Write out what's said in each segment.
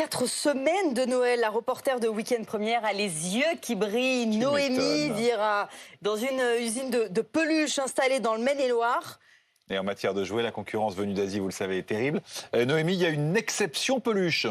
4 semaines de Noël, la reporter de Week-end Première a les yeux qui brillent. Noémie Vira, dans une usine de peluche installée dans le Maine-et-Loire. Et en matière de jouets, la concurrence venue d'Asie, vous le savez, est terrible. Noémie, il y a une exception peluche.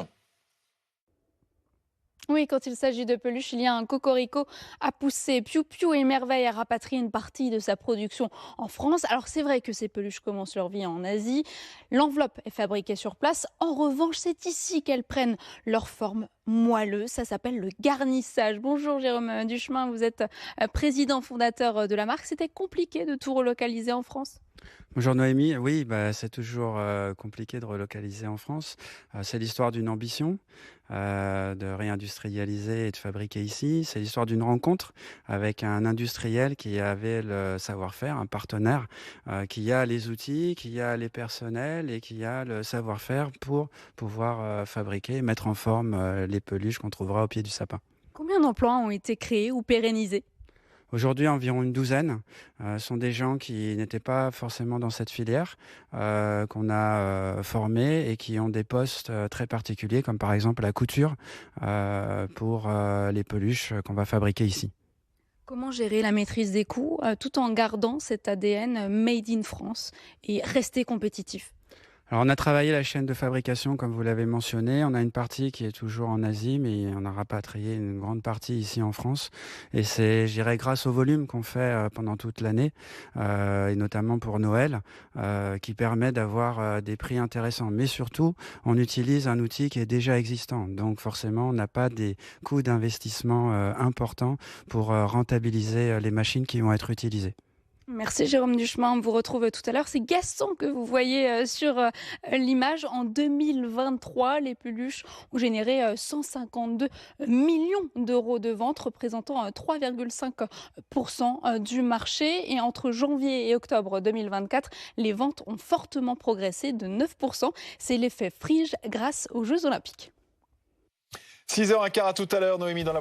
Oui, quand il s'agit de peluche, il y a un cocorico à pousser. Piu Piu Émerveille a rapatrié une partie de sa production en France. Alors c'est vrai que ces peluches commencent leur vie en Asie. L'enveloppe est fabriquée sur place. En revanche, c'est ici qu'elles prennent leur forme moelleuse. Ça s'appelle le garnissage. Bonjour Jérôme Duchemin, vous êtes président fondateur de la marque. C'était compliqué de tout relocaliser en France ? Bonjour Noémie, oui, c'est toujours compliqué de relocaliser en France. C'est l'histoire d'une ambition de réindustrialiser et de fabriquer ici. C'est l'histoire d'une rencontre avec un industriel qui avait le savoir-faire, un partenaire qui a les outils, qui a les personnels et qui a le savoir-faire pour pouvoir fabriquer et mettre en forme les peluches qu'on trouvera au pied du sapin. Combien d'emplois ont été créés ou pérennisés ? Aujourd'hui, environ une douzaine sont des gens qui n'étaient pas forcément dans cette filière, qu'on a formés et qui ont des postes très particuliers, comme par exemple la couture pour les peluches qu'on va fabriquer ici. Comment gérer la maîtrise des coûts tout en gardant cet ADN made in France et rester compétitif ? Alors on a travaillé la chaîne de fabrication, comme vous l'avez mentionné. On a une partie qui est toujours en Asie, mais on a rapatrié une grande partie ici en France. Et c'est, je dirais, grâce au volume qu'on fait pendant toute l'année, et notamment pour Noël, qui permet d'avoir des prix intéressants. Mais surtout, on utilise un outil qui est déjà existant. Donc forcément, on n'a pas des coûts d'investissement importants pour rentabiliser les machines qui vont être utilisées. Merci Jérôme Duchemin, on vous retrouve tout à l'heure. C'est Gaston que vous voyez sur l'image. En 2023, les peluches ont généré 152 millions d'euros de ventes, représentant 3,5% du marché. Et entre janvier et octobre 2024, les ventes ont fortement progressé de 9%. C'est l'effet Frige grâce aux Jeux Olympiques. 6h15 à tout à l'heure, Noémie, dans la